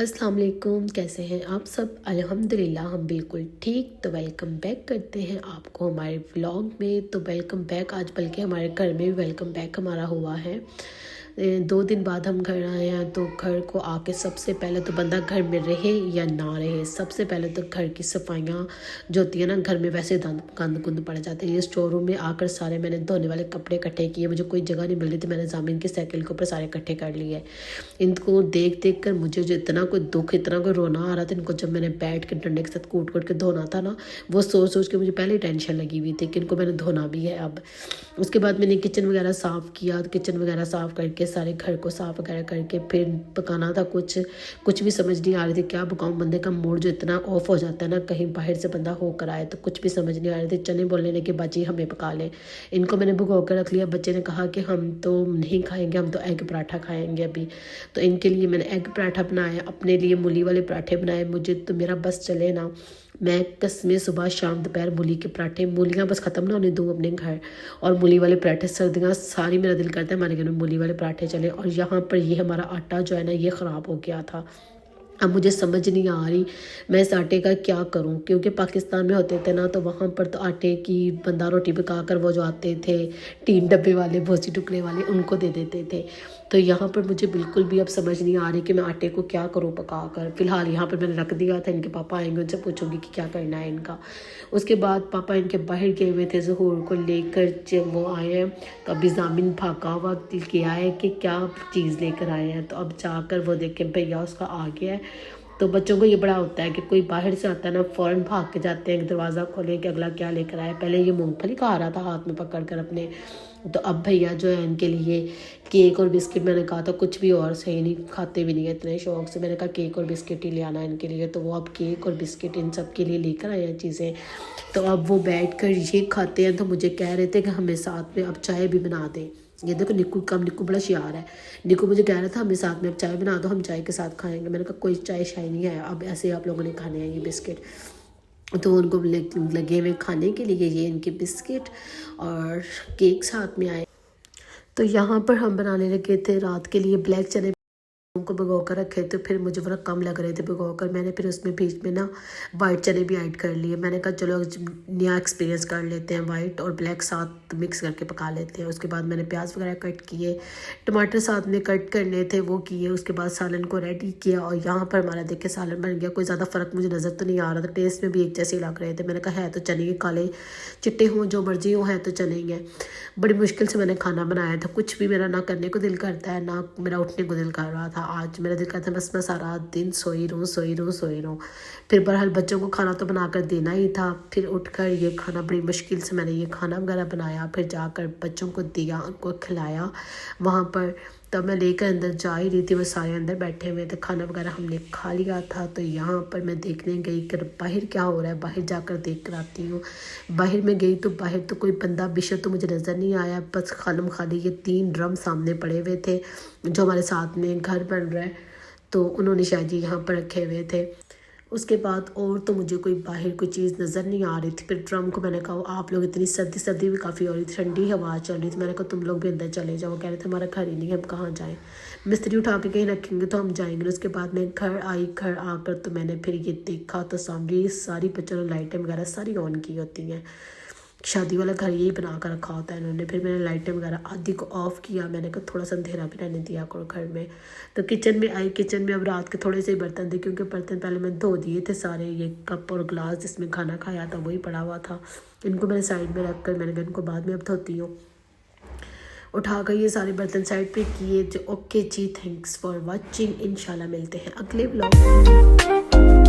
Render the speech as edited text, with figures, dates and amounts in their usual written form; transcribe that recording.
अस्सलाम वालेकुम, कैसे हैं आप सब। अल्हम्दुलिल्लाह हम बिल्कुल ठीक। तो वेलकम बैक करते हैं आपको हमारे व्लॉग में। तो वेलकम बैक आज, बल्कि हमारे घर में भी वेलकम बैक हमारा हुआ है। 2 दिन बाद हम घर आए हैं। तो घर को आके सबसे पहले तो बंदा घर में रहे या ना रहे, सबसे पहले तो घर की सफाइयाँ जो होती है ना, घर में वैसे गंद गुंद पड़ जाते हैं। ये स्टोर रूम में आकर सारे मैंने धोने वाले कपड़े इकट्ठे किए, मुझे कोई जगह नहीं मिल रही थी। मैंने जामिन की साइकिल के ऊपर सारे इकट्ठे कर लिए। इनको देख देख कर मुझे जो इतना कोई दुख, इतना कोई रोना आ रहा था। इनको जब मैंने बैठ के डंडे के साथ कूट कूट के धोना था ना, वो सोच सोच के मुझे पहले ही टेंशन लगी हुई थी कि इनको मैंने धोना भी है अब। उसके बाद मैंने किचन वगैरह साफ़ किया। किचन वगैरह साफ़ करके सारे घर को साफ़ वगैरह करके फिर पकाना था कुछ भी समझ नहीं आ रही थी क्या पकाऊँ। बंदे का मूड जो इतना ऑफ हो जाता है ना, कहीं बाहर से बंदा होकर आए तो कुछ भी समझ नहीं आ रही थी। चने बोलने लगे बाजी हमें पका लें। इनको मैंने भुगो कर रख लिया। बच्चे ने कहा कि हम तो नहीं खाएंगे, हम तो एग पराठा खाएंगे अभी। तो इनके लिए मैंने एग पराठा बनाया, अपने लिए मूली वाले पराठे बनाए। मुझे तो मेरा बस चले ना, मैं कसमें सुबह शाम दोपहर मूली के पराठे, मूलियाँ बस ख़त्म ना होने दूँ अपने घर। और मूली वाले पराठे, सर्दियाँ सारी मेरा दिल करता है हमारे घर में मूली वाले पराठे चले। और यहाँ पर ये हमारा आटा जो है ना, ये ख़राब हो गया था। अब मुझे समझ नहीं आ रही मैं इस आटे का क्या करूं, क्योंकि पाकिस्तान में होते थे ना तो वहाँ पर तो आटे की बंदा रोटी पका कर वो जो आते थे 3 डब्बे वाले भोसी टुकड़े वाले, उनको दे देते थे। तो यहाँ पर मुझे बिल्कुल भी अब समझ नहीं आ रही कि मैं आटे को क्या करूँ पका कर। फ़िलहाल यहाँ पर मैंने रख दिया था। इनके पापा आएंगे, उनसे पूछूंगी कि क्या करना है इनका। उसके बाद पापा इनके बाहर गए हुए थे ज़हूर को लेकर। जब वो आए हैं तो अभी जामिन भागा हुआ किया है कि क्या चीज़ लेकर आए हैं। तो अब जाकर वो देखें भैया उसका आ गया है। तो बच्चों को ये बड़ा होता है कि कोई बाहर से आता है ना, फ़ौरन भाग के जाते हैं दरवाज़ा खोलें कि अगला क्या लेकर आया। पहले ये मूंगफली खा रहा था हाथ में पकड़ कर अपने। तो अब भैया जो है इनके लिए केक और बिस्किट, मैंने कहा था कुछ भी और सही नहीं, खाते भी नहीं है इतने शौक से। मैंने कहा केक और बिस्किट ही ले आना इनके लिए। तो वो अब केक और बिस्किट इन सब के लिए लेकर आए हैं चीज़ें। तो अब वो बैठ कर ये खाते हैं। तो मुझे कह रहे थे कि हमें साथ में अब चाय भी बना दें। ये देखो निक्कू बड़ा शियार है। निक्कू मुझे कह रहा था हमें साथ में अब चाय बना दो, हम चाय के साथ खाएंगे। मैंने कहा कोई चाय शाय नहीं है, अब ऐसे आप लोगों ने खाने हैं ये बिस्किट। तो उनको लगे हुए खाने के लिए ये इनके बिस्किट और केक साथ में आए। तो यहाँ पर हम बनाने लगे थे रात के लिए ब्लैक चने को भिगो कर रखे। तो फिर मुझे बड़ा कम लग रहे थे भिगो कर, मैंने फिर उसमें बीच में ना वाइट चने भी ऐड कर लिए। मैंने कहा चलो नया एक्सपीरियंस कर लेते हैं, वाइट और ब्लैक साथ मिक्स करके पका लेते हैं। उसके बाद मैंने प्याज वगैरह कट किए, टमाटर साथ में कट करने थे वो किए। उसके बाद सालन को रेडी किया। और यहाँ पर हमारा देखे सालन बन गया। कोई ज़्यादा फ़र्क मुझे नज़र तो नहीं आ रहा था, टेस्ट में भी एक जैसे लग रहे थे। मैंने कहा है तो चने के काले चिट्टे हों जो मर्जी हो, है तो चने ही हैं। बड़ी मुश्किल से मैंने खाना बनाया था। कुछ भी मेरा ना करने को दिल करता है, ना मेरा उठने को दिल कर रहा था। आज मेरा दिल करता है बस मैं सारा दिन सोई रहूँ। फिर बहरहाल बच्चों को खाना तो बना कर देना ही था। फिर उठकर ये खाना, बड़ी मुश्किल से मैंने ये खाना वगैरह बनाया। फिर जाकर बच्चों को दिया, उनको खिलाया वहाँ पर। तब मैं लेकर अंदर जा ही रही थी, वो सारे अंदर बैठे हुए थे। खाना वगैरह हमने खा लिया था। तो यहाँ पर मैं देखने गई कि बाहर क्या हो रहा है, बाहर जाकर देख कर आती हूँ। बाहर में गई तो बाहर तो कोई बंदा बिशर तो मुझे नज़र नहीं आया। बस खाली ये 3 ड्रम सामने पड़े हुए थे जो हमारे साथ में घर बन रहा है, तो उन्होंने शायद ये यहाँ पर रखे हुए थे। उसके बाद और तो मुझे कोई बाहर कोई चीज़ नज़र नहीं आ रही थी। फिर ड्रम को मैंने कहा आप लोग, इतनी सर्दी भी काफ़ी हो रही थी, ठंडी हवा चल रही थी। मैंने कहा तुम लोग भी अंदर चले जाओ। कह रहे थे हमारा घर ही नहीं है, हम कहाँ जाएँ, मिस्त्री उठा के कहीं रखेंगे तो हम जाएंगे। उसके बाद मैं घर आई, घर आकर तो मैंने फिर ये देखा तो सामने सारी बच्चों ने लाइटें वगैरह सारी ऑन की होती हैं। शादी वाला घर यही बना कर रखा होता है इन्होंने। फिर मैंने लाइटें वगैरह आदि को ऑफ़ किया। मैंने कहा थोड़ा सा अंधेरा भी रहने दिया करो घर में। तो किचन में आई। किचन में अब रात के थोड़े से बर्तन थे, क्योंकि बर्तन पहले मैंने धो दिए थे सारे। ये कप और ग्लास जिसमें खाना खाया था वही पड़ा हुआ था, इनको मैंने साइड में रख कर मैंने कहा इनको बाद में अब धोती हूँ। उठा कर ये सारे बर्तन साइड पे किए। जो ओके जी, थैंक्स फॉर वॉचिंग। इंशाल्लाह मिलते हैं अगले व्लॉग में।